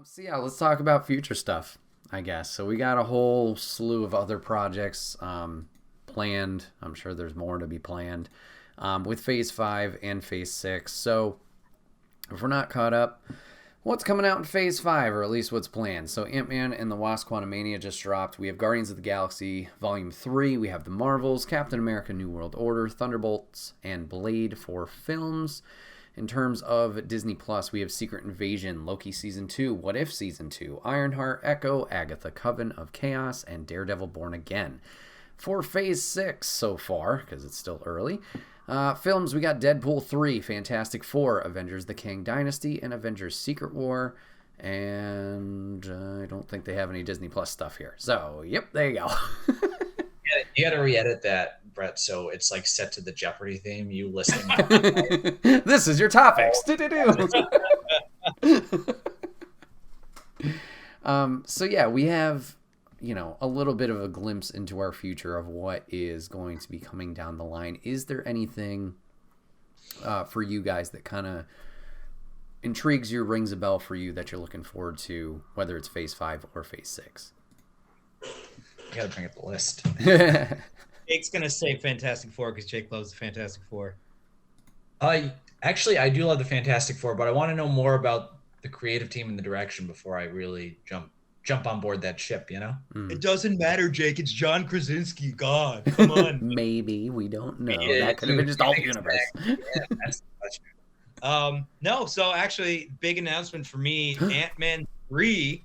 So yeah, let's talk about future stuff, I guess. So we got a whole slew of other projects planned. I'm sure there's more to be planned with Phase 5 and Phase 6. So if we're not caught up, what's coming out in Phase 5, or at least what's planned? So Ant-Man and the Wasp Quantumania just dropped. We have Guardians of the Galaxy Volume 3. We have The Marvels, Captain America New World Order, Thunderbolts, and Blade for films. In terms of Disney Plus, we have Secret Invasion, Loki Season 2, What If Season 2, Ironheart, Echo, Agatha Coven of Chaos, and Daredevil Born Again. For Phase 6 so far, because it's still early, films, we got Deadpool 3, Fantastic Four, Avengers the Kang Dynasty, and Avengers Secret War. And I don't think they have any Disney Plus stuff here. So, yep, there you go. Yeah, you got to re-edit that, Brett, so it's like set to the Jeopardy theme. You listening? This is your topics. So yeah, we have a little bit of a glimpse into our future of what is going to be coming down the line. Is there anything for you guys that kind of intrigues you, rings a bell for you that you're looking forward to, whether it's Phase 5 or Phase 6? You got to bring up the list. Jake's gonna say Fantastic Four because Jake loves the Fantastic Four. Actually, I do love the Fantastic Four, but I want to know more about the creative team and the direction before I really jump on board that ship. It doesn't matter, Jake. It's John Krasinski. God, come on. Maybe we don't know. Yeah, That could have been just all the universe. Yeah, that's the question. No, so actually, big announcement for me. Ant-Man 3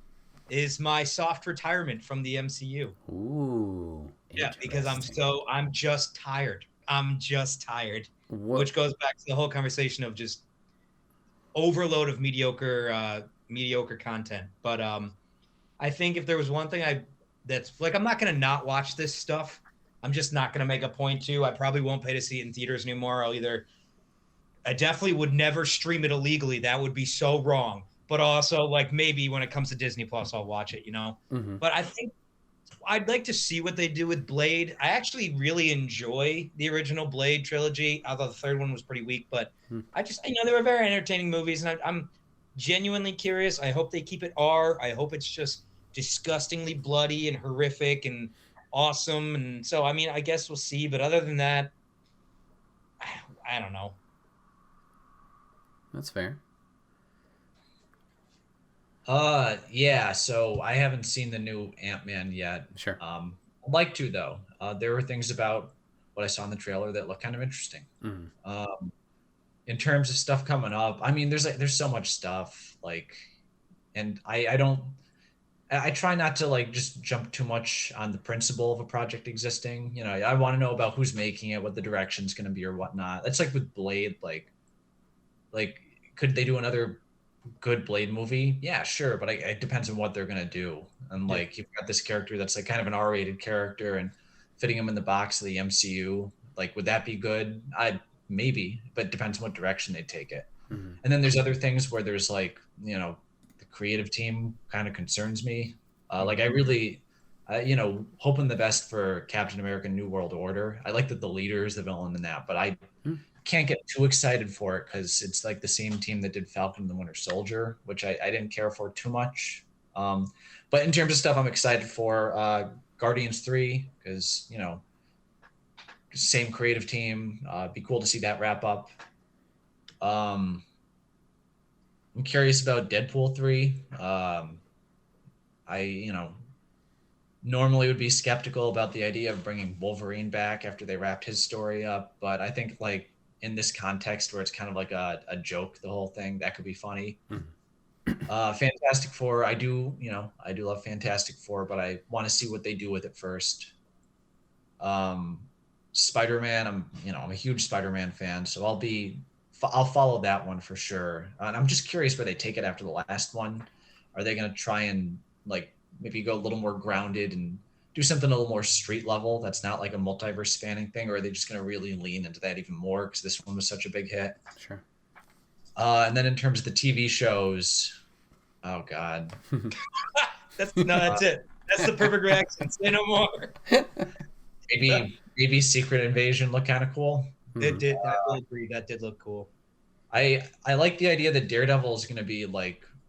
is my soft retirement from the MCU. Ooh. Yeah, because I'm just tired. What? Which goes back to the whole conversation of just overload of mediocre content. But I think if there was one thing that's like, I'm not gonna not watch this stuff. I'm just not gonna make a point to. I probably won't pay to see it in theaters anymore. I definitely would never stream it illegally. That would be so wrong. But also, like, maybe when it comes to Disney Plus, I'll watch it, Mm-hmm. But I think I'd like to see what they do with Blade. I actually really enjoy the original Blade trilogy, although the third one was pretty weak. But I just, they were very entertaining movies, and I'm genuinely curious. I hope they keep it R. I hope it's just disgustingly bloody and horrific and awesome. And so, I guess we'll see. But other than that, I don't know. That's fair. Yeah, so I haven't seen the new Ant-Man yet. Sure. I'd like to, though. There were things about what I saw in the trailer that looked kind of interesting. Mm-hmm. In terms of stuff coming up, there's so much stuff, and I try not to just jump too much on the principle of a project existing. I want to know about who's making it, what the direction's going to be or whatnot. That's like with Blade, could they do another good Blade movie? Yeah, sure, but it depends on what they're gonna do. And you've got this character that's kind of an R-rated character, and fitting him in the box of the MCU, would that be good? Maybe, but it depends on what direction they take it. Mm-hmm. And then there's other things where there's the creative team kind of concerns me. I really, hoping the best for Captain America: New World Order. I like that the leader is the villain in that, but I can't get too excited for it because it's the same team that did Falcon and the Winter Soldier, which I didn't care for too much. But in terms of stuff I'm excited for, Guardians 3, because, same creative team. Be cool to see that wrap up. I'm curious about Deadpool 3. I normally would be skeptical about the idea of bringing Wolverine back after they wrapped his story up, but I think in this context where it's kind of like a joke, the whole thing, that could be funny. Fantastic Four, I do love Fantastic Four, but I want to see what they do with it first. Spider-Man, I'm a huge Spider-Man fan, so I'll follow that one for sure. And I'm just curious where they take it after the last one. Are they going to try and maybe go a little more grounded and do something a little more street level that's not like a multiverse spanning thing, or are they just going to really lean into that even more because this one was such a big hit? Sure. And then in terms of the TV shows, oh God. That's it. That's the perfect reaction. Say no more. Maybe Secret Invasion looked kind of cool. It did. I will agree. That did look cool. I like the idea that Daredevil is going to be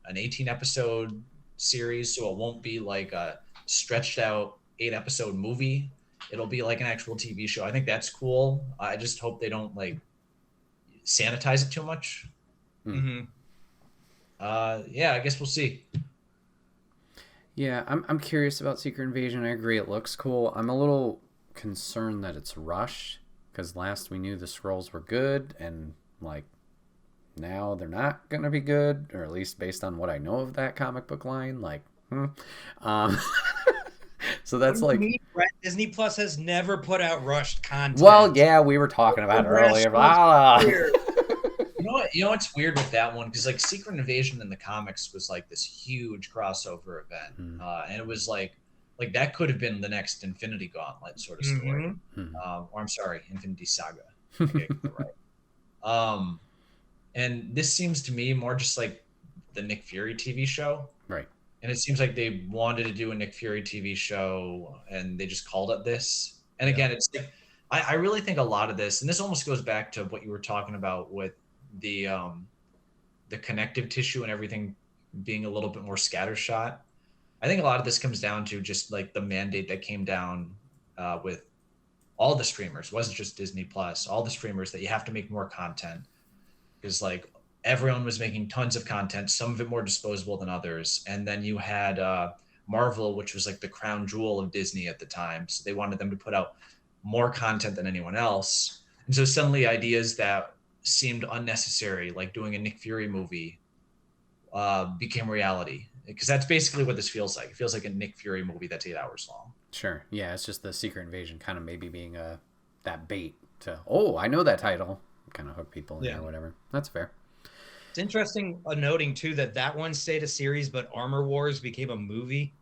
an 18 episode series, so it won't be like a stretched out 8 episode movie. It'll be like an actual TV show. I think that's cool. I just hope they don't like sanitize it too much. Mm-hmm. Yeah, I guess we'll see. Yeah, I'm curious about Secret Invasion. I agree, it looks cool. I'm a little concerned that it's rushed because last we knew the Skrulls were good, and like now they're not gonna be good, or at least based on what I know of that comic book line. Like, um, so that's What do you like, mean, Brett? Disney Plus has never put out rushed content. well, yeah, we were talking about it earlier. You know what's weird with that one? Because like Secret Invasion in the comics was like this huge crossover event, and it was like that could have been the next Infinity Gauntlet sort of story, or I'm sorry, Infinity Saga. I get it right. And this seems to me more just like the Nick Fury TV show, Right. and it seems like they wanted to do a Nick Fury TV show, and they just called it this. And again, it's like I really think a lot of this, and this almost goes back to what you were talking about with the connective tissue and everything being a little bit more scattershot. I think a lot of this comes down to just like the mandate that came down with all the streamers. It wasn't just Disney Plus, all the streamers, that you have to make more content, because like everyone was making tons of content, some of it more disposable than others. And then you had Marvel, which was like the crown jewel of Disney at the time, so they wanted them to put out more content than anyone else. And so suddenly ideas that seemed unnecessary, like doing a Nick Fury movie, became reality, because that's basically what this feels like. It feels like a Nick Fury movie that's 8 hours long. Sure. Yeah, it's just the Secret Invasion kind of maybe being that bait to, oh, I know that title, kind of hook people in or whatever. That's fair. It's interesting noting too that one stayed a series, but Armor Wars became a movie,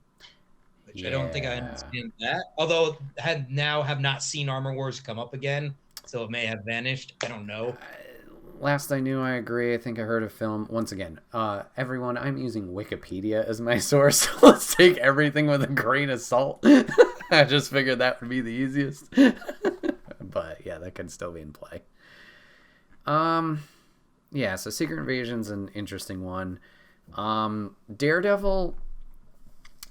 which I don't think I understand that. Although have not seen Armor Wars come up again, so it may have vanished. I don't know. Last I knew, I agree. I think I heard a film. Once again, everyone, I'm using Wikipedia as my source. Let's take everything with a grain of salt. I just figured that would be the easiest. But yeah, that could still be in play. Yeah, so Secret Invasion's an interesting one. Daredevil,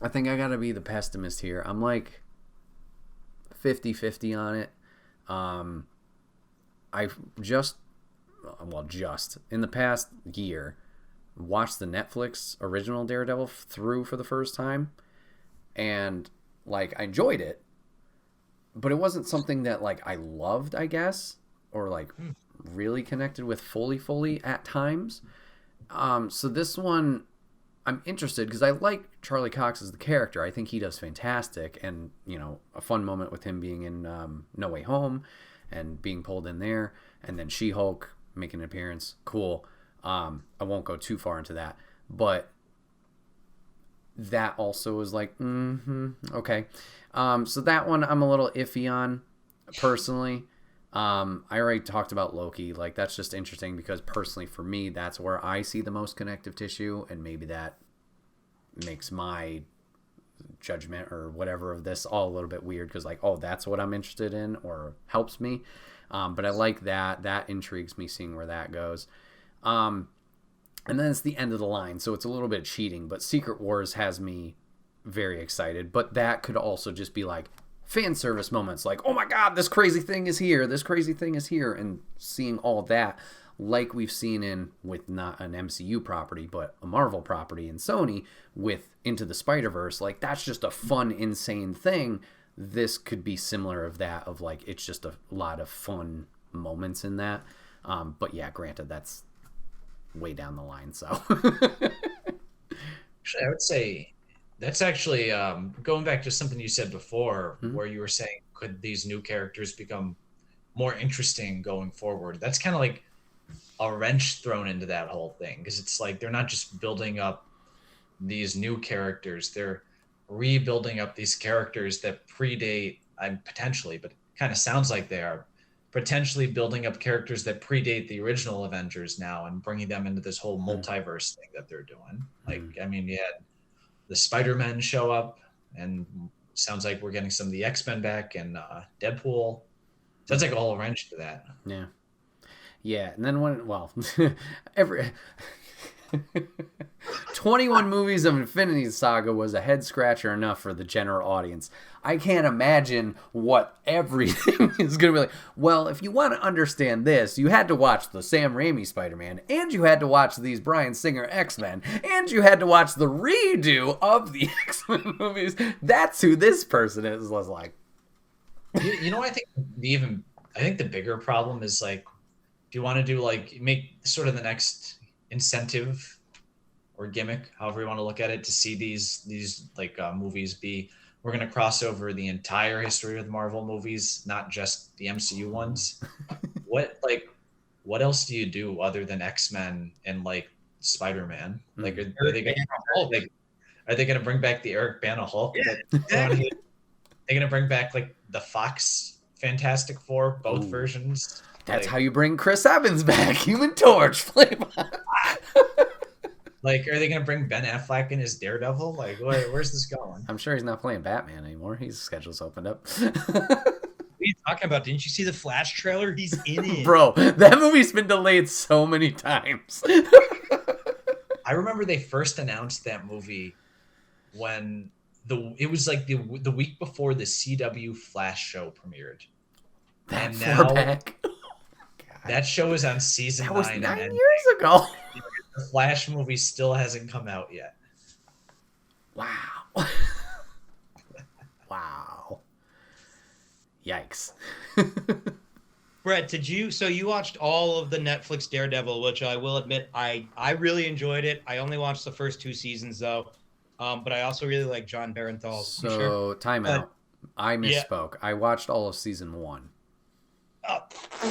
I think I gotta be the pessimist here. I'm like 50-50 on it. I just in the past year watched the Netflix original Daredevil through for the first time, and like I enjoyed it, but it wasn't something that like I loved, I guess, or like really connected with fully at times. So this one I'm interested because I like Charlie Cox as the character. I think he does fantastic, and you know, a fun moment with him being in No Way Home and being pulled in there, and then She-Hulk making an appearance. Cool. I won't go too far into that, but that also was like, okay. So that one I'm a little iffy on, personally. I already talked about Loki. Like, that's just interesting because personally for me, that's where I see the most connective tissue, and maybe that makes my judgment or whatever of this all a little bit weird because like, oh, that's what I'm interested in or helps me. But I like that. That intrigues me, seeing where that goes. And then it's the end of the line, so it's a little bit cheating, but Secret Wars has me very excited. But that could also just be like fan service moments, like, oh my god, this crazy thing is here, and seeing all that, like we've seen in, with not an MCU property, but a Marvel property in Sony with Into the Spider-Verse. Like, that's just a fun, insane thing. This could be similar of that, of like, it's just a lot of fun moments in that. But yeah, granted, that's way down the line, so. Actually, I would say that's actually going back to something you said before, where you were saying, could these new characters become more interesting going forward? That's kind of like a wrench thrown into that whole thing, because it's like they're not just building up these new characters, they're rebuilding up these characters that predate, potentially, but it kind of sounds like they are potentially building up characters that predate the original Avengers now and bringing them into this whole multiverse thing that they're doing. Like, I mean, you had the Spider-Men show up, and sounds like we're getting some of the X-Men back, and Deadpool. Sounds like a whole wrench to that. Yeah. And then 21 movies of Infinity Saga was a head scratcher enough for the general audience. I can't imagine what everything is going to be like. Well, if you want to understand this, you had to watch the Sam Raimi Spider-Man, and you had to watch these Bryan Singer X-Men, and you had to watch the redo of the X-Men movies. That's who this person is. Was like, You know, I think the bigger problem is like, if you want to do like make sort of the next incentive or gimmick, however you want to look at it, to see these like movies be, we're going to cross over the entire history of the Marvel movies, not just the MCU ones. What else do you do other than X-Men and like Spider-Man? Like, are they going to bring back the Eric Bana Hulk? Yeah, They're going to bring back like the Fox Fantastic Four, both versions. That's how you bring Chris Evans back. Human Torch. Like, are they going to bring Ben Affleck in as Daredevil? Like, where's this going? I'm sure he's not playing Batman anymore. His schedule's opened up. What are you talking about? Didn't you see the Flash trailer? He's in it. Bro, that movie's been delayed so many times. I remember they first announced that movie when it was like the week before the CW Flash show premiered. That And far now- back. That show is on season That was 9. 9 and years ago. the Flash movie still hasn't come out yet. Wow. Wow. Yikes. Brett, so you watched all of the Netflix Daredevil, which I will admit I really enjoyed it. I only watched the first 2 seasons though. But I also really like John Barenthal. So, time out. I misspoke. I watched all of season 1.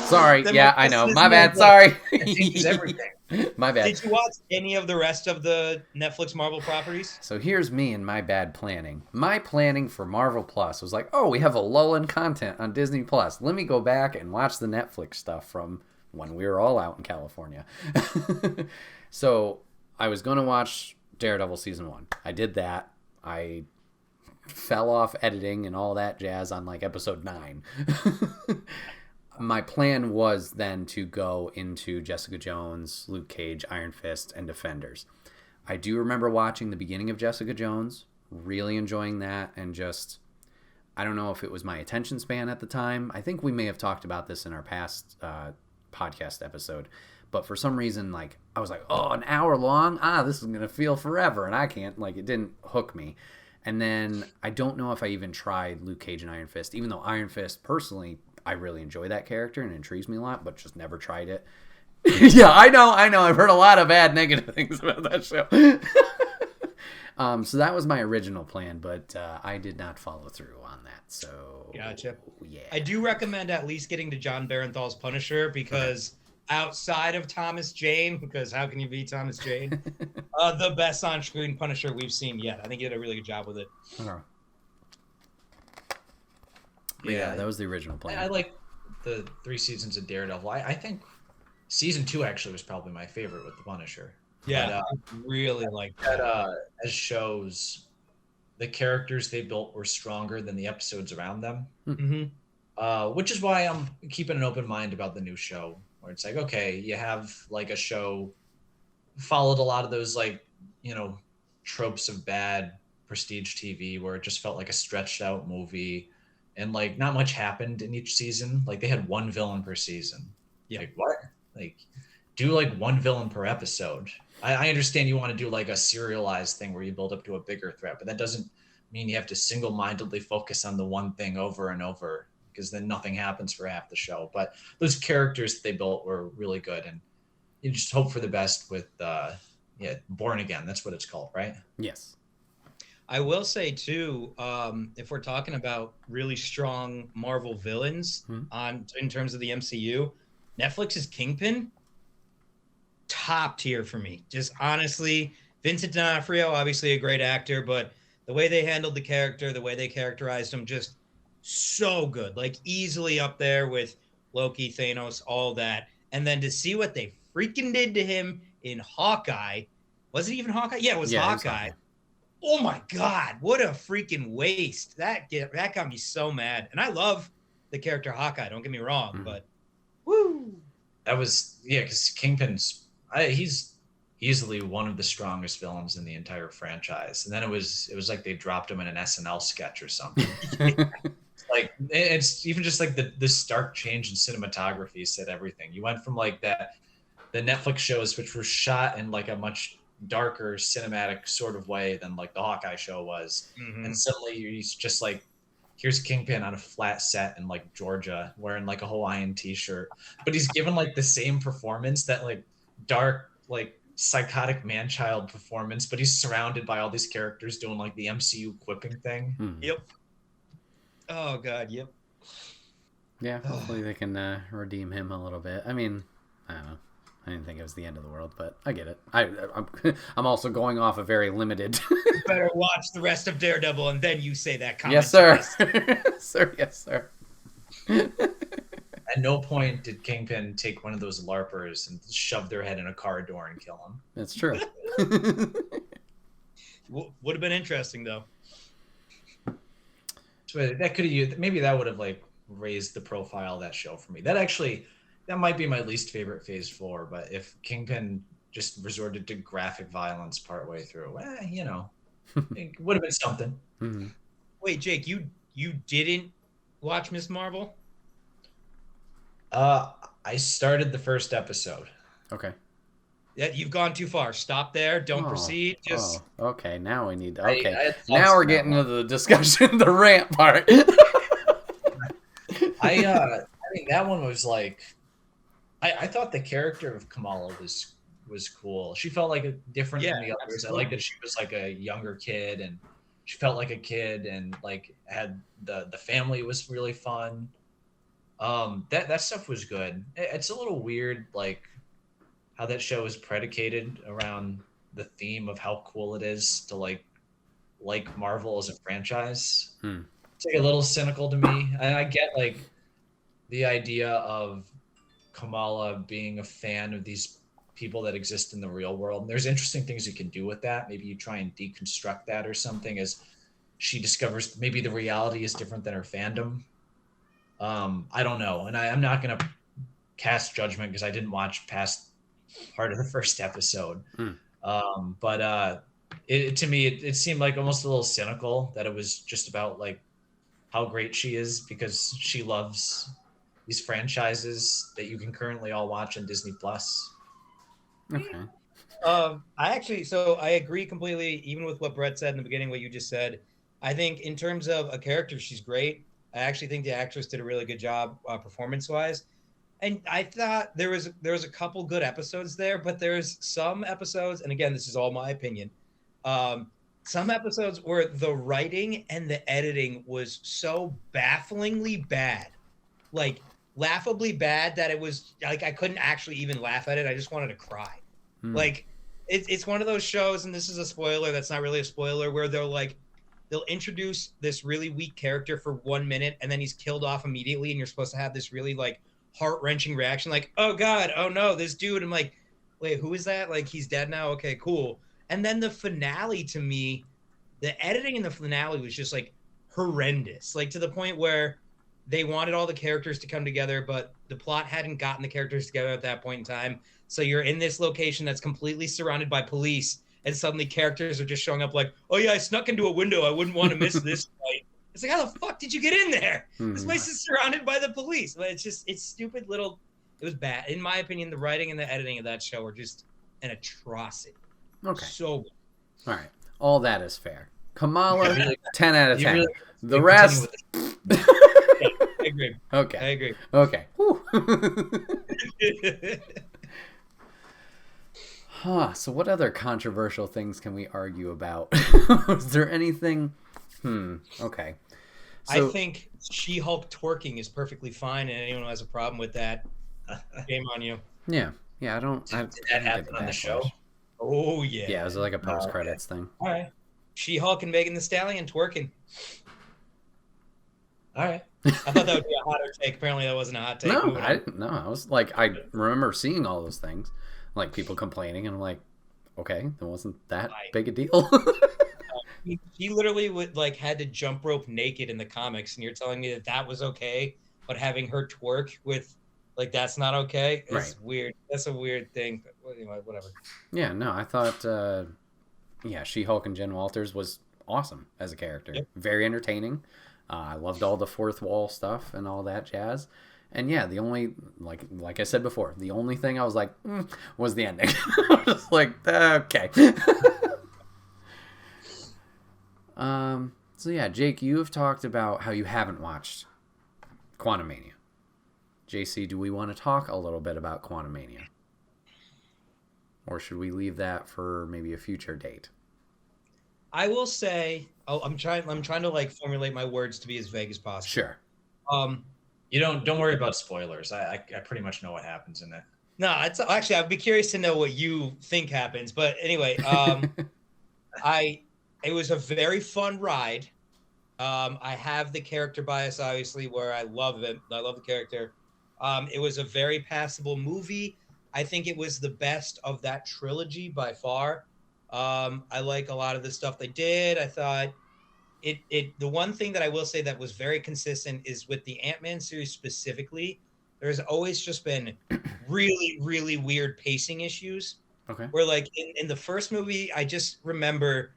Sorry. Yeah, I know. My bad. Sorry. It's everything. My bad. Did you watch any of the rest of the Netflix Marvel properties? So here's me and my bad planning. My planning for Marvel Plus was like, oh, we have a lull in content on Disney Plus. Let me go back and watch the Netflix stuff from when we were all out in California. So I was going to watch Daredevil season 1. I did that. I fell off editing and all that jazz on like episode 9. My plan was then to go into Jessica Jones, Luke Cage, Iron Fist, and Defenders. I do remember watching the beginning of Jessica Jones, really enjoying that, and just, I don't know if it was my attention span at the time. I think we may have talked about this in our past podcast episode, but for some reason, like, I was like, oh, an hour long? This is going to feel forever, and I can't, like, it didn't hook me. And then I don't know if I even tried Luke Cage and Iron Fist, even though Iron Fist, personally, I really enjoy that character and it intrigues me a lot, but just never tried it. Yeah, I know. I've heard a lot of bad negative things about that show. So that was my original plan, but I did not follow through on that. So Gotcha. Yeah. I do recommend at least getting to John Barenthal's Punisher because outside of Thomas Jane, because how can you beat Thomas Jane? The best on-screen Punisher we've seen yet. I think he did a really good job with it. Yeah, that was the original plan. I like the 3 seasons of Daredevil. I think season 2 actually was probably my favorite with the Punisher. Yeah, I really like that. As shows, the characters they built were stronger than the episodes around them. Mm-hmm. Which is why I'm keeping an open mind about the new show, where it's like, okay, you have like a show followed a lot of those like, you know, tropes of bad prestige TV where it just felt like a stretched out movie. And like not much happened in each season. Like they had 1 villain per season. Yeah. Like what? Like do like 1 villain per episode. I understand you want to do like a serialized thing where you build up to a bigger threat, but that doesn't mean you have to single-mindedly focus on the one thing over and over, because then nothing happens for half the show. But those characters they built were really good, and you just hope for the best with Born Again. That's what it's called, right? Yes. I will say too, if we're talking about really strong Marvel villains in terms of the MCU, Netflix's Kingpin, top tier for me. Just honestly, Vincent D'Onofrio, obviously a great actor, but the way they handled the character, the way they characterized him, just so good. Like easily up there with Loki, Thanos, all that. And then to see what they freaking did to him in Hawkeye. Was it even Hawkeye? Yeah, it was Hawkeye. Oh my God, what a freaking waste. That got me so mad. And I love the character Hawkeye, don't get me wrong, but woo. That was, because Kingpin's, he's easily one of the strongest villains in the entire franchise. And then it was like they dropped him in an SNL sketch or something. Like it's even just like the stark change in cinematography said everything. You went from like the Netflix shows, which were shot in like a much darker cinematic sort of way than like the Hawkeye show was, and suddenly he's just like, here's Kingpin on a flat set in like Georgia wearing like a Hawaiian t-shirt, but he's given like the same performance, that like dark, like psychotic man-child performance, but he's surrounded by all these characters doing like the MCU quipping thing. Yep. Oh God, yep. Yeah, hopefully they can redeem him a little bit. I mean, I don't know. I didn't think it was the end of the world, but I get it. I'm also going off a very limited. You better watch the rest of Daredevil, and then you say that comment. Yes, sir. Sir, yes, sir. At no point did Kingpin take one of those LARPers and shove their head in a car door and kill him. That's true. Would have been interesting, though. So that could have, maybe that would have like raised the profile of that show for me. That might be my least favorite Phase 4, but if Kingpin just resorted to graphic violence partway through, you know, it would have been something. Mm-hmm. Wait, Jake, you didn't watch Ms. Marvel? I started the first episode. Okay. Yeah, you've gone too far. Stop there. Don't proceed. Just okay. Now we need to. Okay. I now we're getting into the discussion, the rant part. I mean, that one was like, I thought the character of Kamala was cool. She felt like different than the others. Absolutely. I like that she was like a younger kid, and she felt like a kid, and like had the family was really fun. That stuff was good. It's a little weird, like how that show is predicated around the theme of how cool it is to like Marvel as a franchise. It's like a little cynical to me, and I get like the idea of Kamala being a fan of these people that exist in the real world. And there's interesting things you can do with that. Maybe you try and deconstruct that or something, as she discovers maybe the reality is different than her fandom. I don't know. And I'm not going to cast judgment because I didn't watch past part of the first episode. But to me, it seemed like almost a little cynical, that it was just about like how great she is because she loves these franchises that you can currently all watch on Disney Plus. Okay. I agree completely, even with what Brett said in the beginning, what you just said. I think in terms of a character, she's great. I actually think the actress did a really good job performance-wise. And I thought there was a couple good episodes there, but there's some episodes, and again, this is all my opinion, some episodes where the writing and the editing was so bafflingly bad. Like, laughably bad that it was like I couldn't actually even laugh at it. I just wanted to cry. Like it's one of those shows, and this is a spoiler that's not really a spoiler, where they'll introduce this really weak character for 1 minute and then he's killed off immediately, and you're supposed to have this really like heart-wrenching reaction like, oh God, oh no, this dude. I'm like, wait, who is that? Like, he's dead now? Okay, cool. And then the finale, to me, the editing in the finale was just like horrendous, like to the point where they wanted all the characters to come together, but the plot hadn't gotten the characters together at that point in time. So you're in this location that's completely surrounded by police, and suddenly characters are just showing up like, oh yeah, I snuck into a window. I wouldn't want to miss this fight. It's like, how the fuck did you get in there? This place is surrounded by the police. But it's stupid little, it was bad. In my opinion, the writing and the editing of that show were just an atrocity. Okay. So good. All right. All that is fair. Kamala, 10 out of 10. Really, the rest... I agree. Okay. I agree. Okay. So what other controversial things can we argue about? Is there anything? Okay. So, I think She-Hulk twerking is perfectly fine, and anyone who has a problem with that, shame on you. Yeah. I don't. Did that happen on the show? Oh yeah. Yeah, it was like a post-credits thing. All right. She-Hulk and Megan Thee Stallion twerking. All right. I thought that would be a hotter take. Apparently, that wasn't a hot take. No, I didn't. No, I was like, I remember seeing all those things, like people complaining, and I'm like, okay, that wasn't that big a deal. He literally had to jump rope naked in the comics, and you're telling me that was okay, but having her twerk with that's not okay. It's weird. That's a weird thing. But anyway, whatever. Yeah, no, I thought, She-Hulk and Jen Walters was awesome as a character. Yep. Very entertaining. I loved all the fourth wall stuff and all that jazz. And yeah, the only, like I said before, the only thing I was like, was the ending. I was just like, okay. So yeah, Jake, you have talked about how you haven't watched Quantumania. JC, do we want to talk a little bit about Quantumania? Or should we leave that for maybe a future date? I will say, I'm trying to like formulate my words to be as vague as possible. Sure. You don't worry about spoilers. I pretty much know what happens in it. No, it's actually I'd be curious to know what you think happens. But anyway, it was a very fun ride. I have the character bias, obviously, where I love it. I love the character. It was a very passable movie. I think it was the best of that trilogy by far. I like a lot of the stuff they did. I thought the one thing that I will say that was very consistent is with the Ant-Man series specifically, there's always just been really, really weird pacing issues. Okay. Where like in the first movie, I just remember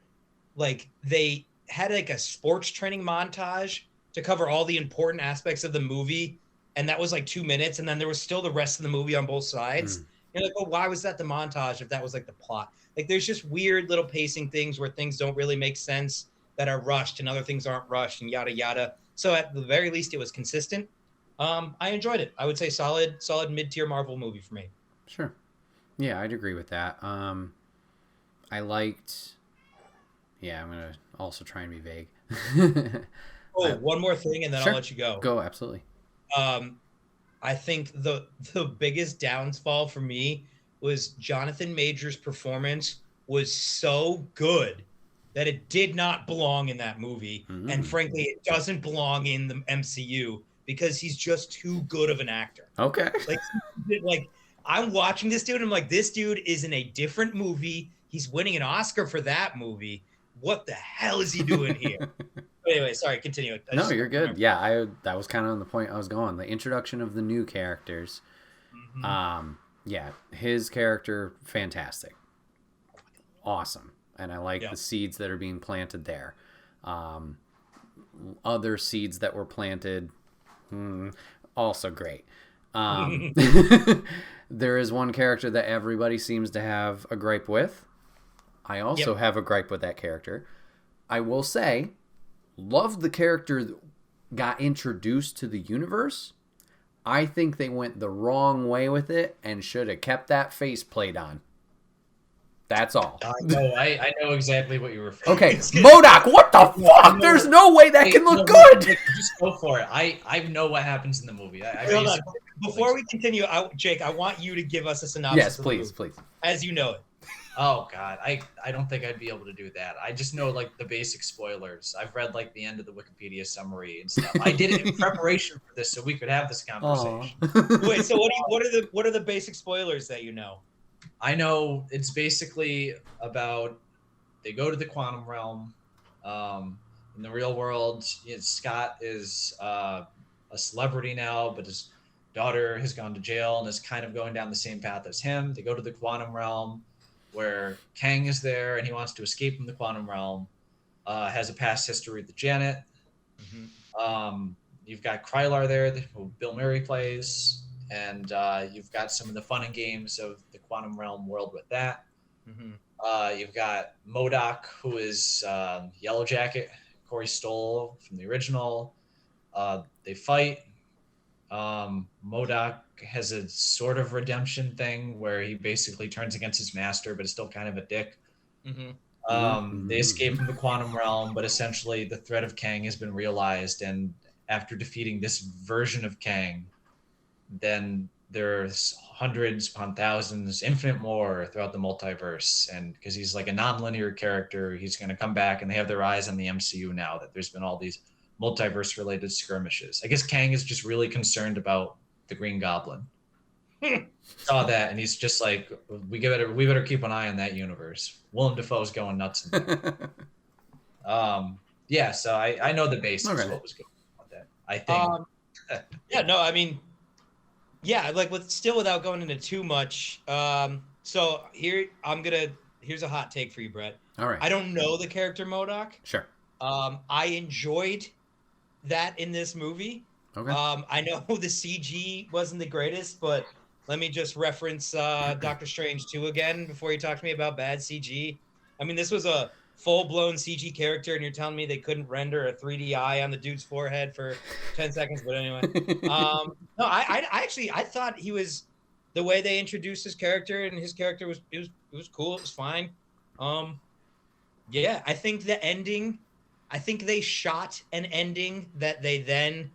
like they had like a sports training montage to cover all the important aspects of the movie. And that was like 2 minutes. And then there was still the rest of the movie on both sides. You're like, oh, why was that the montage if that was like the plot? Like there's just weird little pacing things where things don't really make sense that are rushed and other things aren't rushed and yada, yada. So at the very least, it was consistent. I enjoyed it. I would say solid mid-tier Marvel movie for me. Sure. Yeah, I'd agree with that. I liked... Yeah, I'm going to also try and be vague. One more thing and then Sure. I'll let you go. Go, absolutely. I think the biggest downfall for me was Jonathan Majors' performance was so good that it did not belong in that movie. And frankly, it doesn't belong in the MCU because he's just too good of an actor. Okay. Like I'm watching this dude and I'm like, this dude is in a different movie. He's winning an Oscar for that movie. What the hell is he doing here? Anyway, sorry, continue. No, you're good. Yeah, that was kind of the point I was going. The introduction of the new characters. Yeah, his character, fantastic. Awesome. And I like the seeds that are being planted there. Other seeds that were planted, also great. There is one character that everybody seems to have a gripe with. I also have a gripe with that character. I will say, loved the character that got introduced to the universe. I think they went the wrong way with it and should have kept that faceplate on. That's all. I know exactly what you're referring to. Okay, MODOK, what the fuck? There's no way that can look good. Just go for it. I know what happens in the movie. Before we continue, Jake, I want you to give us a synopsis. Yes, please. As you know it. Oh God, I don't think I'd be able to do that. I just know like the basic spoilers. I've read like the end of the Wikipedia summary and stuff. I did it in preparation for this so we could have this conversation. Wait, so what are the basic spoilers that you know? I know it's basically about they go to the quantum realm. In the real world, Scott is a celebrity now, but his daughter has gone to jail and is kind of going down the same path as him. They go to the quantum realm, where Kang is there and he wants to escape from the quantum realm, has a past history with Janet. You've got Krylar there, who Bill Murray plays, and you've got some of the fun and games of the quantum realm world with that. You've got MODOK, who is Yellow Jacket, Corey Stoll from the original. They fight. MODOK has a sort of redemption thing where he basically turns against his master, but is still kind of a dick. They escape from the quantum realm, but essentially the threat of Kang has been realized. And after defeating this version of Kang, then there's hundreds upon thousands, infinite more throughout the multiverse. And because he's like a non-linear character, he's going to come back, and they have their eyes on the MCU now that there's been all these multiverse related skirmishes. I guess Kang is just really concerned about the Green Goblin. Saw that and he's just like, we better keep an eye on that universe. Willem Dafoe's going nuts in there. So I know the basics of what was going on with that. I think like without going into too much, So here's a hot take for you, Brett. All right. I don't know the character MODOK. Sure. I enjoyed that in this movie. Okay. I know the CG wasn't the greatest, but let me just reference Doctor Strange 2 again before you talk to me about bad CG. I mean, this was a full-blown CG character, and you're telling me they couldn't render a 3D eye on the dude's forehead for 10 seconds. But anyway, no, I actually I thought he was the way they introduced his character, and his character was cool. It was fine. Yeah, I think the ending. I think they shot an ending that they then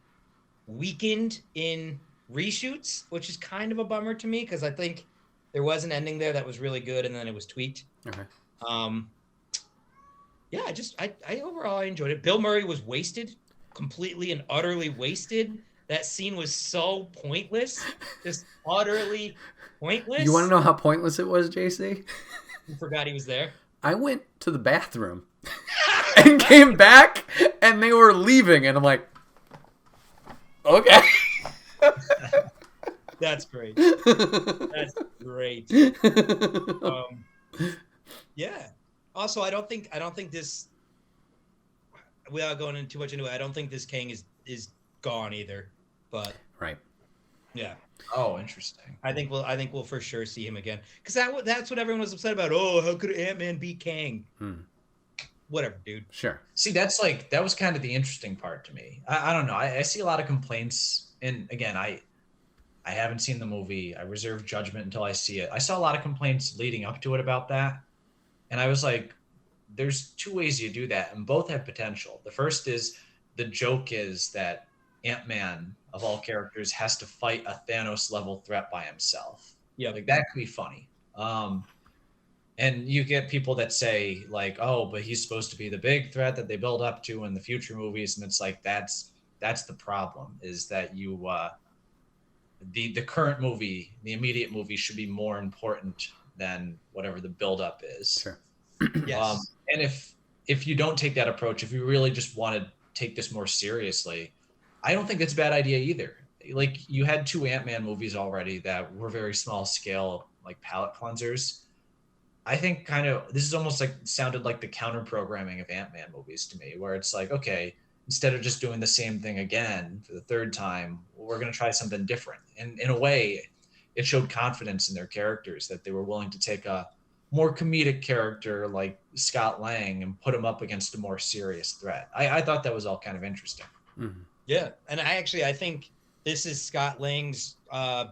weakened in reshoots, which is kind of a bummer to me because I think there was an ending there that was really good and then it was tweaked. Okay. Yeah, I overall I enjoyed it. Bill Murray was wasted, completely and utterly wasted. That scene was so pointless, just utterly pointless. You want to know how pointless it was, JC? You forgot he was there. I went to the bathroom and came back, and they were leaving, and I'm like, okay. That's great. That's great. Yeah. Also, I don't think this. Without going into too much into it, I don't think this king is gone either. But Right. yeah. Oh, interesting. I think we'll for sure see him again because that's what everyone was upset about. Oh, how could Ant-Man beat Kang? Whatever, dude. Sure. See, that was kind of the interesting part to me. I don't know. I see a lot of complaints, and again, I haven't seen the movie. I reserve judgment until I see it. I saw a lot of complaints leading up to it about that, and I was like, there's two ways you do that, and both have potential. The first is the joke is that Ant-Man, of all characters, has to fight a Thanos level threat by himself. Yeah, like that could be funny. And you get people that say like, oh, but he's supposed to be the big threat that they build up to in the future movies, and it's like that's the problem is that you the current movie, the immediate movie should be more important than whatever the build up is. Sure. yes. And if you don't take that approach, if you really just want to take this more seriously, I don't think it's a bad idea either. Like you had two Ant-Man movies already that were very small scale, like palate cleansers. I think kind of this is almost like sounded like the counter programming of Ant-Man movies to me, where it's like, okay, instead of just doing the same thing again for the third time, we're going to try something different. And in a way, it showed confidence in their characters that they were willing to take a more comedic character like Scott Lang and put him up against a more serious threat. I thought that was all kind of interesting. Mm-hmm. Yeah, and I think this is Scott Lang's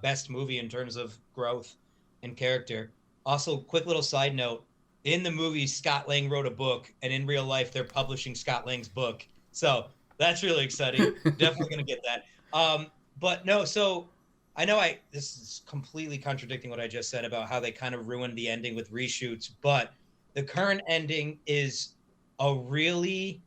best movie in terms of growth and character. Also, quick little side note: in the movie, Scott Lang wrote a book, and in real life, they're publishing Scott Lang's book. So that's really exciting. Definitely gonna get that. But no, so I know this is completely contradicting what I just said about how they kind of ruined the ending with reshoots, but the current ending is a really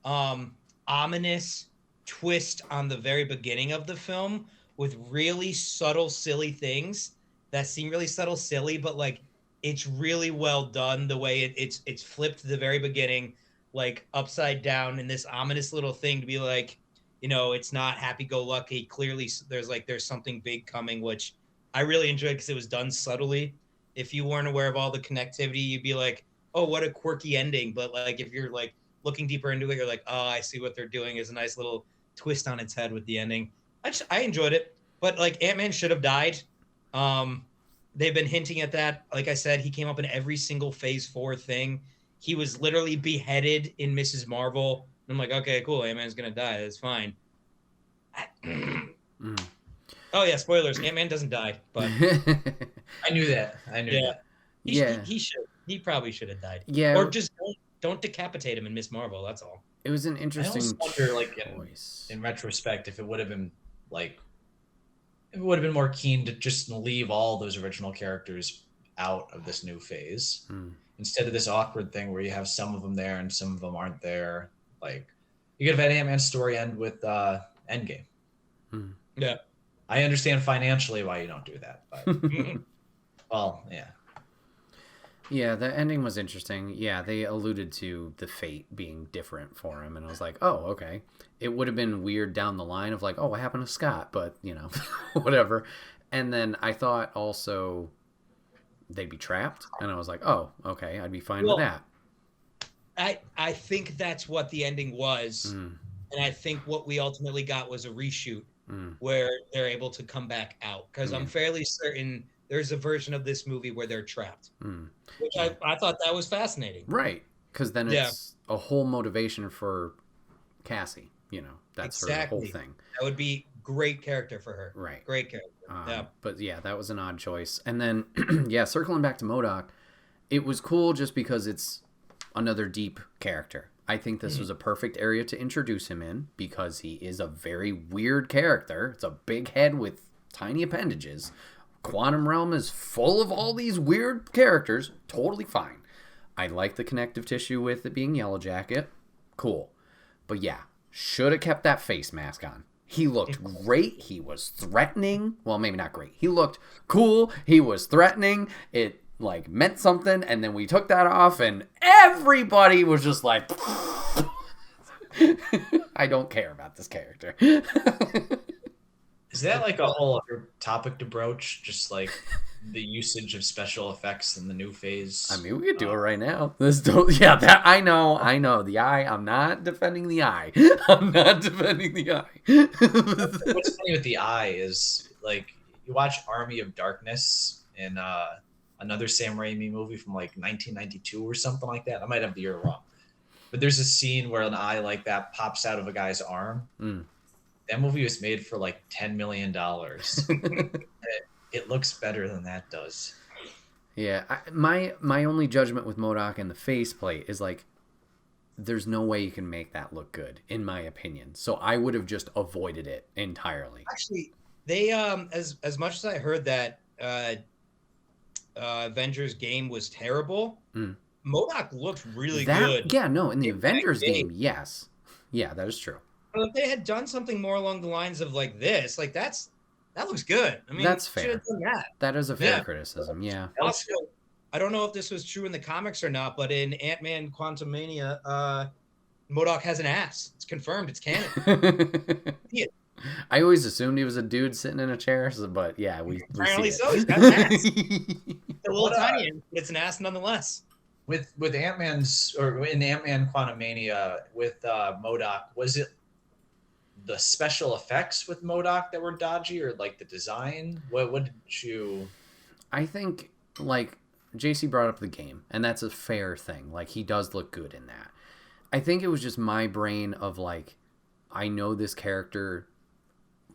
ominous twist on the very beginning of the film with really subtle, silly things that seem really subtle, silly, but like it's really well done the way it's flipped the very beginning, like upside down, and this ominous little thing to be like, you know, it's not happy-go-lucky. Clearly, there's something big coming, which I really enjoyed because it was done subtly. If you weren't aware of all the connectivity, you'd be like, oh, what a quirky ending. But like if you're like looking deeper into it, you're like, oh, I see what they're doing is a nice little twist on its head with the ending. I enjoyed it, but like Ant-Man should have died. They've been hinting at that. Like I said, he came up in every single Phase 4 thing. He was literally beheaded in Mrs. Marvel. And I'm like, okay, cool. Ant-Man's going to die. That's fine. Oh, yeah, spoilers. Ant-Man doesn't die. But I knew that. He probably should have died. Yeah. Or just don't decapitate him in Miss Marvel. That's all. It was an interesting I almost wonder, like, in retrospect, if it would have been like, it would have been more keen to just leave all those original characters out of this new phase instead of this awkward thing where you have some of them there and some of them aren't there. Like, you could have had Ant-Man's story end with Endgame. Yeah, I understand financially why you don't do that, but well, yeah. Yeah, the ending was interesting. Yeah, they alluded to the fate being different for him, and I was like, oh, okay. It would have been weird down the line of like, oh, what happened to Scott? But, you know, whatever. And then I thought also they'd be trapped, and I was like, oh, okay, I'd be fine Well, with that. I think that's what the ending was, and I think what we ultimately got was a reshoot where they're able to come back out, because I'm fairly certain there's a version of this movie where they're trapped, which I thought that was fascinating. Right, because then it's a whole motivation for Cassie. You know, that's her whole thing. That would be great character for her. Right. Great character. But yeah, that was an odd choice. And then, yeah, circling back to MODOK, it was cool just because it's another deep character. I think this was a perfect area to introduce him in because he is a very weird character. It's a big head with tiny appendages. Quantum Realm is full of all these weird characters. Totally fine. I like the connective tissue with it being Yellow Jacket. Cool. But yeah, should have kept that face mask on. He looked great. He was threatening. Well, maybe not great. He looked cool. He was threatening. It like meant something, and then we took that off, and everybody was just like, I don't care about this character. Is that like a whole other topic to broach? Just like the usage of special effects in the new phase? I mean, we could do it right now. That I know. The eye. I'm not defending the eye. What's funny with the eye is like you watch Army of Darkness in another Sam Raimi movie from like 1992 or something like that. I might have the year wrong, but there's a scene where an eye like that pops out of a guy's arm. That movie was made for like $10 million. It looks better than that does. Yeah, my only judgment with MODOK and the faceplate is like, there's no way you can make that look good, in my opinion. So I would have just avoided it entirely. Actually, they as much as I heard that Avengers game was terrible, MODOK looked really good. Yeah, no, in the Avengers game, yes. Yeah, that is true. If they had done something more along the lines of like this, like that looks good. I mean, that's fair. Done that. That is a fair criticism, yeah. Also, I don't know if this was true in the comics or not, but in Ant-Man Quantumania, MODOK has an ass. It's confirmed. It's canon. I always assumed he was a dude sitting in a chair, but yeah, we apparently see so. He's got an ass. It's a little tiny, but it's an ass nonetheless. With Ant-Man's or in Ant-Man Quantumania with MODOK, was it the special effects with MODOK that were dodgy, or like the design? What did you? I think like JC brought up the game, and that's a fair thing. Like he does look good in that. I think it was just my brain of like, I know this character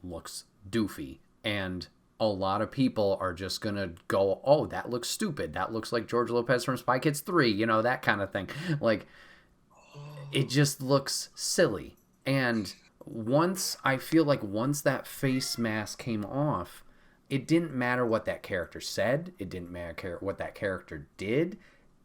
looks doofy, and a lot of people are just gonna go, oh, that looks stupid. That looks like George Lopez from Spy Kids 3, you know, that kind of thing. Like, it just looks silly. And once that face mask came off, it didn't matter what that character said. It didn't matter what that character did.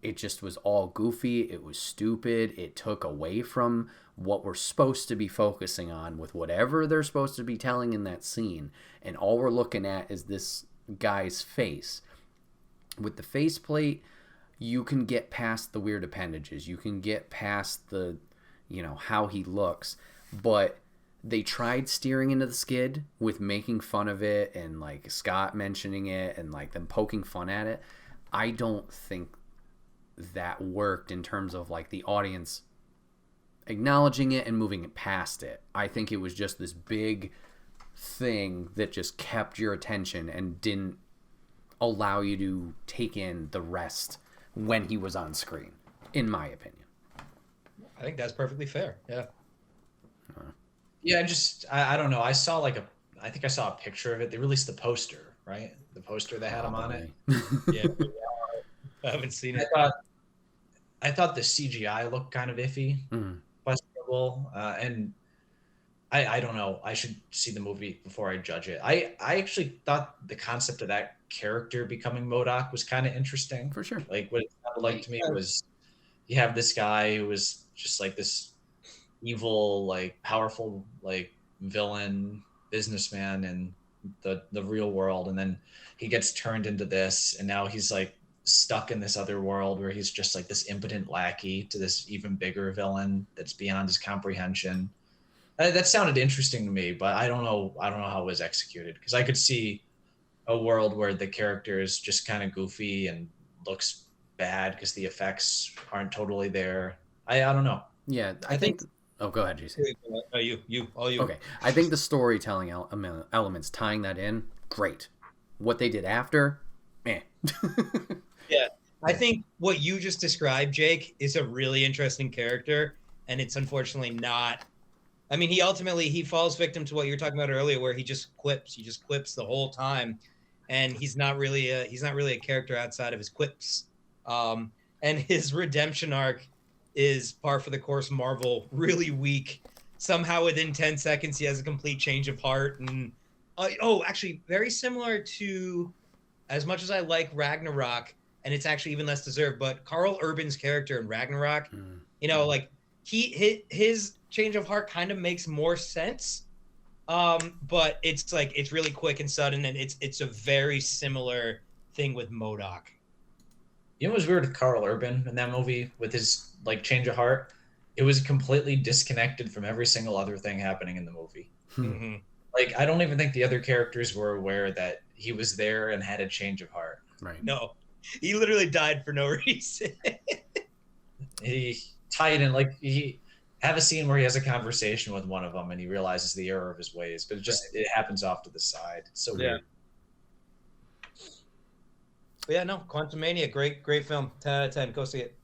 It just was all goofy. It was stupid. It took away from what we're supposed to be focusing on with whatever they're supposed to be telling in that scene. And all we're looking at is this guy's face. With the faceplate, you can get past the weird appendages. You can get past the, you know, how he looks. But they tried steering into the skid with making fun of it and like Scott mentioning it and like them poking fun at it. I don't think that worked in terms of like the audience acknowledging it and moving it past it. I think it was just this big thing that just kept your attention and didn't allow you to take in the rest when he was on screen, in my opinion. I think that's perfectly fair. Yeah. Yeah, I don't know. I think I saw a picture of it. They released the poster, right? The poster that had him on it. Yeah. I haven't seen it. I thought the CGI looked kind of iffy, questionable, and I don't know. I should see the movie before I judge it. I actually thought the concept of that character becoming MODOK was kind of interesting. For sure. Like what it sounded like to me was you have this guy who was just like this evil, like powerful, like villain businessman in the real world, and then he gets turned into this, and now he's like stuck in this other world where he's just like this impotent lackey to this even bigger villain that's beyond his comprehension. That sounded interesting to me, but I don't know how it was executed, because I could see a world where the character is just kind of goofy and looks bad because the effects aren't totally there. I don't know. Yeah, I I think. think- Oh, go ahead, JC. All you. Okay, I think the storytelling elements tying that in, great. What they did after, eh. Yeah. I think what you just described, Jake, is a really interesting character, and it's unfortunately not. I mean, he falls victim to what you were talking about earlier, where he just quips. He just quips the whole time, and he's not really a character outside of his quips. And his redemption arc is par for the course. Marvel really weak. Somehow within 10 seconds, he has a complete change of heart, and actually, very similar to, as much as I like Ragnarok, and it's actually even less deserved, but Carl Urban's character in Ragnarok, like his change of heart kind of makes more sense. But it's really quick and sudden, and it's a very similar thing with MODOK. You know what was weird with Carl Urban in that movie with his like change of heart? It was completely disconnected from every single other thing happening in the movie. Mm-hmm. Like I don't even think the other characters were aware that he was there and had a change of heart. Right. No, he literally died for no reason. He tied in like he have a scene where he has a conversation with one of them and he realizes the error of his ways, but it happens off to the side. It's so weird. But yeah, no, Quantumania, great film. 10 out of 10. Go see it.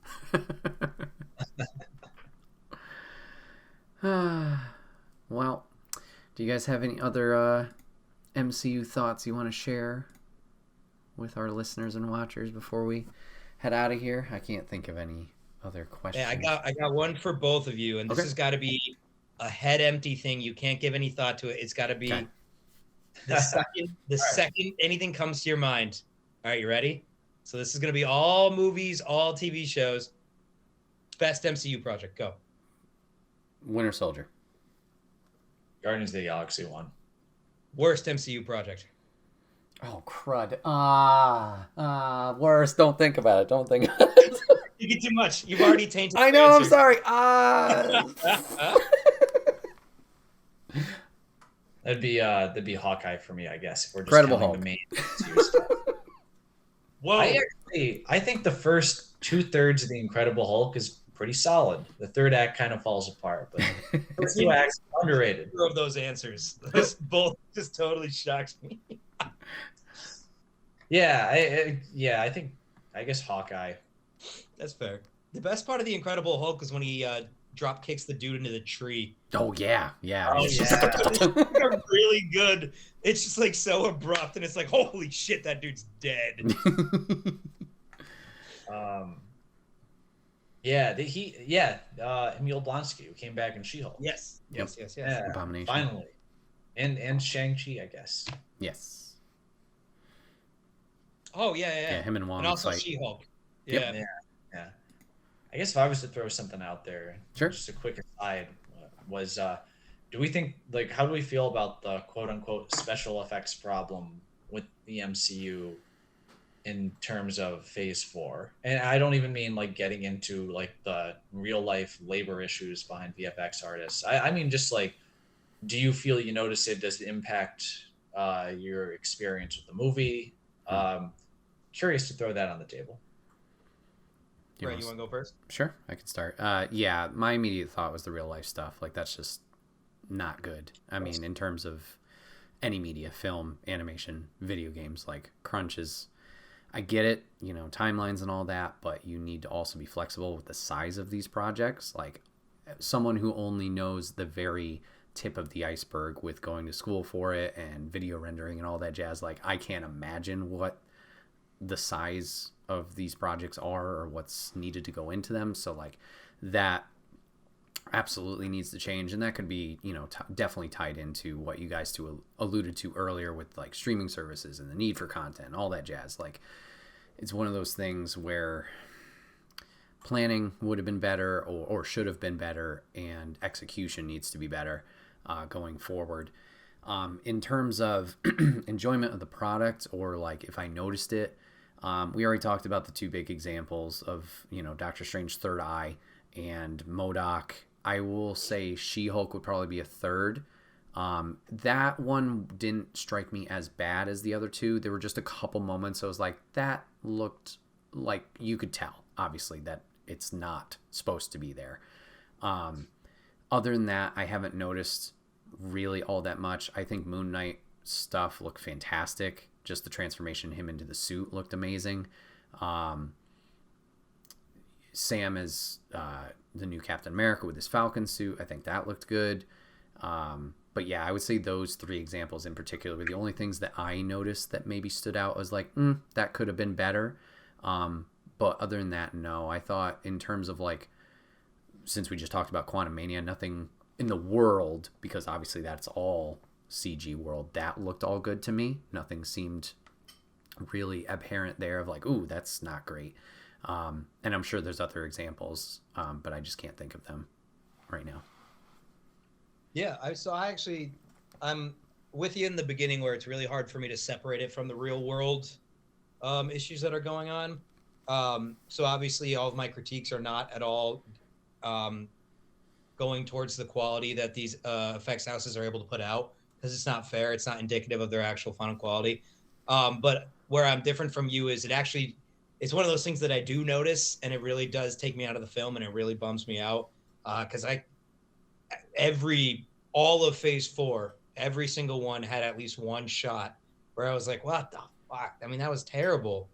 Well, do you guys have any other MCU thoughts you want to share with our listeners and watchers before we head out of here? I can't think of any other questions. Yeah, I got one for both of you, and this has got to be a head empty thing. You can't give any thought to it. It's got to be the second anything comes to your mind. All right, you ready? So this is going to be all movies, all TV shows. Best MCU project, go. Winter Soldier. Guardians of the Galaxy 1. Worst MCU project. Oh, crud. Worse. Don't think about it. Don't think about it. You get too much. You've already tainted. I know. I'm sorry. That'd be Hawkeye for me, I guess. If we're just Incredible counting Hulk. the main MCU stuff. Whoa. I think the first 2/3 of the Incredible Hulk is pretty solid. The third act kind of falls apart, but the first two acts underrated. Of those answers, those both just totally shocks me. I think I guess Hawkeye. That's fair. The best part of the Incredible Hulk is when he drop kicks the dude into the tree. Oh, yeah. Yeah. Oh, yeah. They're really good. It's just like so abrupt, and it's like, holy shit, that dude's dead. Emil Blonsky, who came back in She-Hulk. Yes. Yeah, Abomination. finally. And Shang-Chi, I guess. Yes. Oh, yeah. Yeah, him and Wong And also fight. She-Hulk. Yep. Yeah. Yeah. I guess if I was to throw something out there, Sure. just a quick aside, was do we think, like, how do we feel about the quote-unquote special effects problem with the MCU in terms of Phase 4? And I don't even mean, like, getting into, like, the real-life labor issues behind VFX artists. I mean just, like, do you feel you notice it? Does it impact your experience with the movie? Curious to throw that on the table. Right, you want to go first? Sure, I can start. Yeah, my immediate thought was the real life stuff. Like, that's just not good. I mean, in terms of any media, film, animation, video games, like, crunch is, I get it, timelines and all that, but you need to also be flexible with the size of these projects. Like, someone who only knows the very tip of the iceberg with going to school for it and video rendering and all that jazz, like, I can't imagine what the size of these projects are or what's needed to go into them. So, like, that absolutely needs to change, and that could be definitely tied into what you guys alluded to earlier with, like, streaming services and the need for content and all that jazz. Like, it's one of those things where planning would have been better or should have been better, and execution needs to be better going forward. In terms of enjoyment of the product, or, like, if I noticed it, we already talked about the two big examples of, Doctor Strange Third Eye and MODOK. I will say She-Hulk would probably be a third. That one didn't strike me as bad as the other two. There were just a couple moments I was like, that looked like you could tell, obviously, that it's not supposed to be there. Other than that, I haven't noticed really all that much. I think Moon Knight stuff looked fantastic. Just the transformation him into the suit looked amazing. Sam is the new Captain America with his Falcon suit. I think that looked good. But yeah, I would say those three examples in particular were the only things that I noticed that maybe stood out. I was like, that could have been better. But other than that, no. I thought in terms of like, since we just talked about Quantumania, nothing in the world, because obviously that's all CG world, that looked all good to me. Nothing seemed really apparent there of like, ooh, that's not great. And I'm sure there's other examples, but I just can't think of them right now. Yeah, I'm with you in the beginning where it's really hard for me to separate it from the real world issues that are going on. So obviously all of my critiques are not at all going towards the quality that these effects houses are able to put out, because it's not fair. It's not indicative of their actual final quality. But where I'm different from you is it's one of those things that I do notice, and it really does take me out of the film, and it really bums me out. Because all of Phase 4, every single one had at least one shot where I was like, what the fuck? I mean, that was terrible.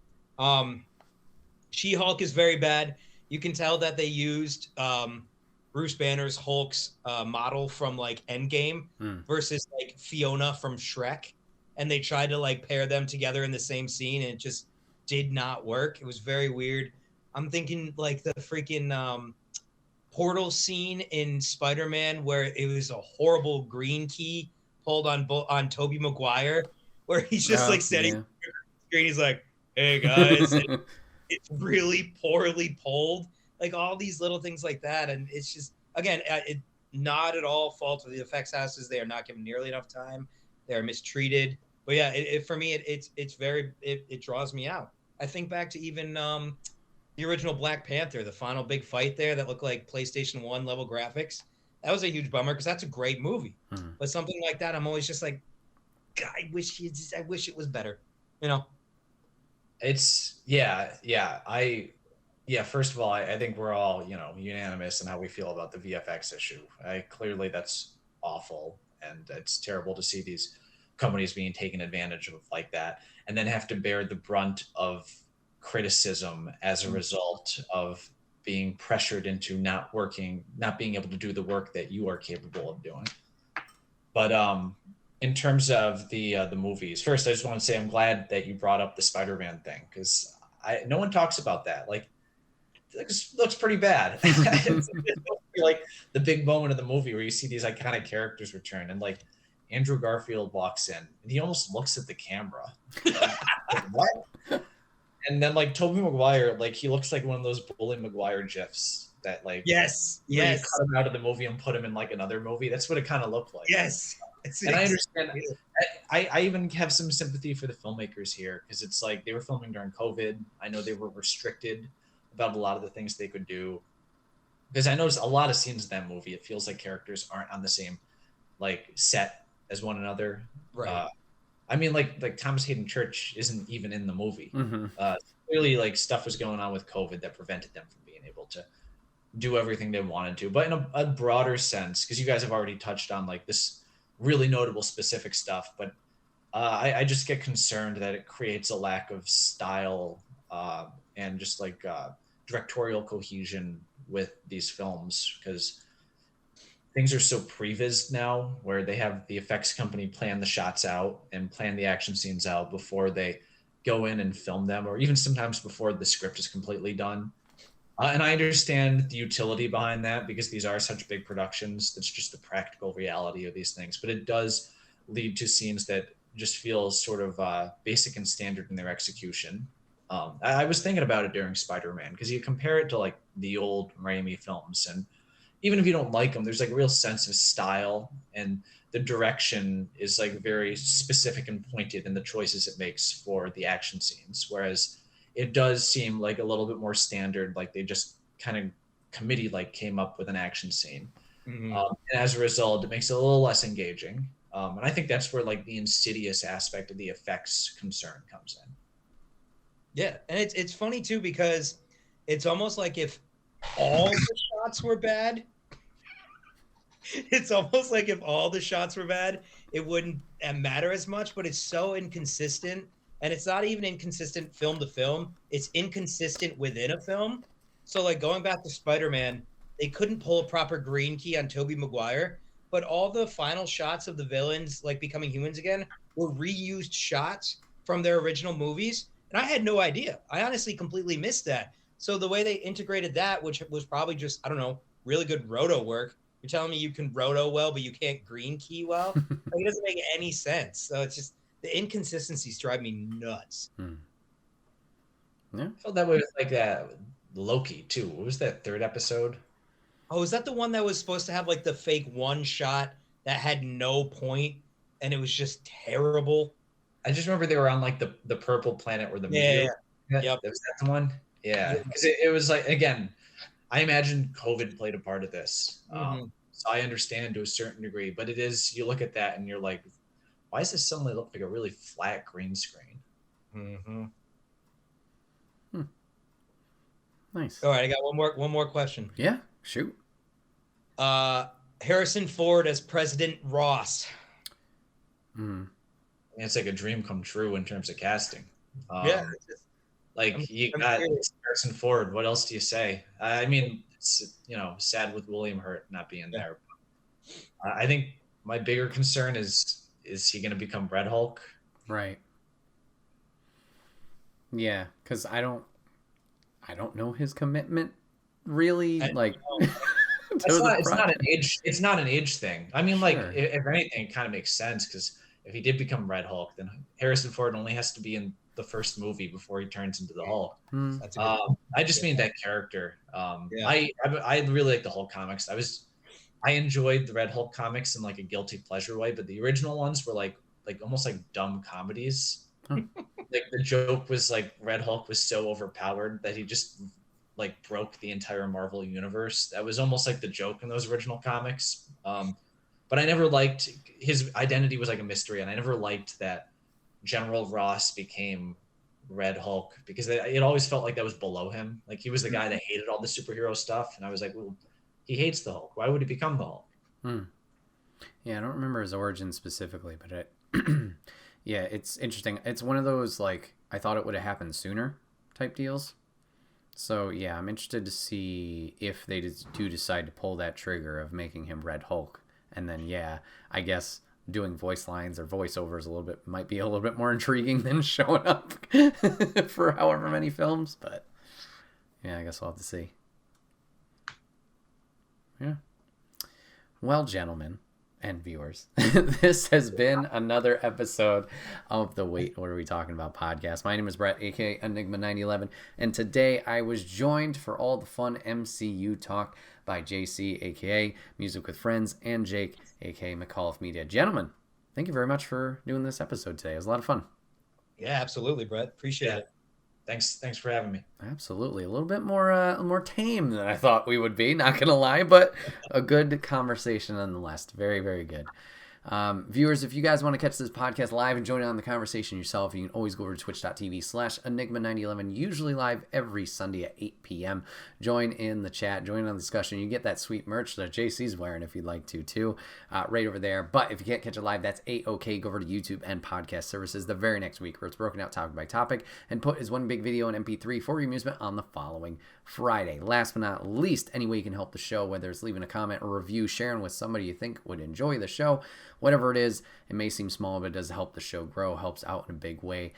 She-Hulk is very bad. You can tell that they used Bruce Banner's Hulk's model from like Endgame versus like Fiona from Shrek. And they tried to like pair them together in the same scene, and it just did not work. It was very weird. I'm thinking like the freaking portal scene in Spider-Man where it was a horrible green key pulled on Tobey Maguire, where he's just like standing on the screen. He's like, hey guys, it's really poorly pulled. Like all these little things like that. And it's just, again, it not at all fault of the effects houses. They are not given nearly enough time. They are mistreated. But yeah, for me, it draws me out. I think back to even the original Black Panther, the final big fight there that looked like PlayStation 1 level graphics. That was a huge bummer because that's a great movie. But something like that, I'm always just like, God, I wish it was better. You know? It's first of all, I think we're all, unanimous in how we feel about the VFX issue. Clearly that's awful, and it's terrible to see these companies being taken advantage of like that, and then have to bear the brunt of criticism as a result of being pressured into not being able to do the work that you are capable of doing. But in terms of the movies, first I just want to say I'm glad that you brought up the Spider-Man thing, because no one talks about that. Like, it looks pretty bad. It's like the big moment of the movie where you see these iconic characters return, and like Andrew Garfield walks in and he almost looks at the camera. Like, what? And then like Tobey Maguire, like he looks like one of those Bully Maguire gifs that like yes, you cut him out of the movie and put him in like another movie. That's what it kind of looked like. Yes. And I understand. I even have some sympathy for the filmmakers here, because it's like they were filming during COVID. I know they were restricted about a lot of the things they could do, because I noticed a lot of scenes in that movie, it feels like characters aren't on the same like set as one another. Right. I mean, like Thomas Hayden Church isn't even in the movie. Clearly, like stuff was going on with COVID that prevented them from being able to do everything they wanted to. But in a broader sense, because you guys have already touched on like this really notable specific stuff, but I just get concerned that it creates a lack of style and just like directorial cohesion with these films, because things are so prevised now, where they have the effects company plan the shots out and plan the action scenes out before they go in and film them, or even sometimes before the script is completely done. And I understand the utility behind that, because these are such big productions. That's just the practical reality of these things. But it does lead to scenes that just feel sort of basic and standard in their execution. I was thinking about it during Spider-Man, because you compare it to like the old Raimi films, and even if you don't like them, there's like a real sense of style, and the direction is like very specific and pointed in the choices it makes for the action scenes. Whereas it does seem like a little bit more standard, like they just kind of committee like came up with an action scene. Mhm. And as a result, it makes it a little less engaging. And I think that's where like the insidious aspect of the effects concern comes in. Yeah, and it's funny too because it's almost like if all the shots were bad, it's almost like if all the shots were bad, it wouldn't matter as much. But it's so inconsistent, and it's not even inconsistent film to film. It's inconsistent within a film. So, like going back to Spider-Man, they couldn't pull a proper green key on Tobey Maguire, but all the final shots of the villains like becoming humans again were reused shots from their original movies, and I had no idea. I honestly completely missed that. So the way they integrated that, which was probably just I don't know, really good roto work, you're telling me you can roto well, but you can't green key well? Like, it doesn't make any sense. So it's just the inconsistencies drive me nuts. Yeah. I felt that way with like that Loki too. What was that third episode? Oh, is that the one that was supposed to have like the fake one shot that had no point and it was just terrible? I just remember they were on like the purple planet where the Yeah. meteor. Yep. Was that the one? Yeah, Yep. because it was like again, I imagine COVID played a part of this. Mhm. So I understand to a certain degree, but it is you look at that and you're like, why does this suddenly look like a really flat green screen? Mm-hmm. Nice. All right, I got one more question. Yeah, shoot. Harrison Ford as President Ross. Mm. It's like a dream come true in terms of casting. Yeah. Like you got Harrison Ford. What else do you say? I mean, it's sad with William Hurt not being there. I think my bigger concern is he going to become Red Hulk? Right. Yeah, because I don't know his commitment really. Like, it's not an age. It's not an age thing. I mean, like Sure. if anything, it kind of makes sense because if he did become Red Hulk, then Harrison Ford only has to be in the first movie before he turns into the Hulk. That's a good I just mean that character. Yeah. I really like the Hulk comics. I enjoyed the Red Hulk comics in like a guilty pleasure way, but the original ones were like almost like dumb comedies. Huh. Like the joke was like Red Hulk was so overpowered that he just like broke the entire Marvel universe. That was almost like the joke in those original comics. But I never liked his identity was like a mystery, and I never liked that General Ross became Red Hulk because it always felt like that was below him. Like he was the guy that hated all the superhero stuff, and I was like, well, he hates the Hulk. Why would he become the Hulk? Yeah, I don't remember his origin specifically, but yeah, it's interesting. It's one of those like I thought it would have happened sooner type deals. So yeah, I'm interested to see if they do decide to pull that trigger of making him Red Hulk, and then yeah, I guess doing voice lines or voiceovers might be a little bit more intriguing than showing up for however many films. But yeah, I guess we'll have to see. Yeah. Well, gentlemen and viewers, this has been another episode of the Wait, What Are We Talking About podcast. My name is Brett, aka Enigma9011, and today I was joined for all the fun MCU talk by JC, aka Music with Friends, and Jake, aka McAuliffe Media. Gentlemen, thank you very much for doing this episode today. It was a lot of fun. Yeah, absolutely, Brett. Appreciate it. Thanks for having me. Absolutely. A little bit more tame than I thought we would be, not gonna lie, but a good conversation nonetheless. Very, very good. Viewers, if you guys want to catch this podcast live and join in on the conversation yourself, you can always go over to twitch.tv/Enigma9011, usually live every Sunday at 8 p.m. Join in the chat, join in on the discussion. You get that sweet merch that JC's wearing if you'd like to, too, right over there. But if you can't catch it live, that's A-OK. Go over to YouTube and podcast services the very next week, where it's broken out topic by topic and put as one big video in MP3 for your amusement on the following Friday. Last but not least, any way you can help the show, whether it's leaving a comment or review, sharing with somebody you think would enjoy the show, whatever it is, it may seem small, but it does help the show grow, helps out in a big way.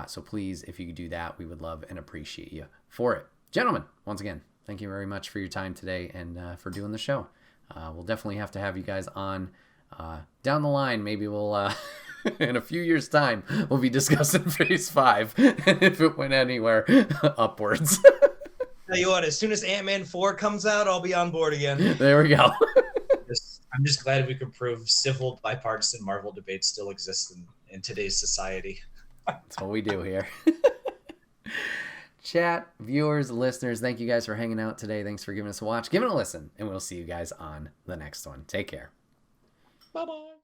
So please, if you could do that, we would love and appreciate you for it. Gentlemen, once again, thank you very much for your time today and for doing the show. We'll definitely have to have you guys on down the line. Maybe we'll, in a few years' time, we'll be discussing Phase 5 and if it went anywhere upwards. Tell you what, as soon as Ant-Man 4 comes out, I'll be on board again. There we go. I'm just glad we could prove civil bipartisan Marvel debates still exist in today's society. That's what we do here. Chat, viewers, listeners, thank you guys for hanging out today. Thanks for giving us a watch, giving a listen, and we'll see you guys on the next one. Take care. Bye-bye.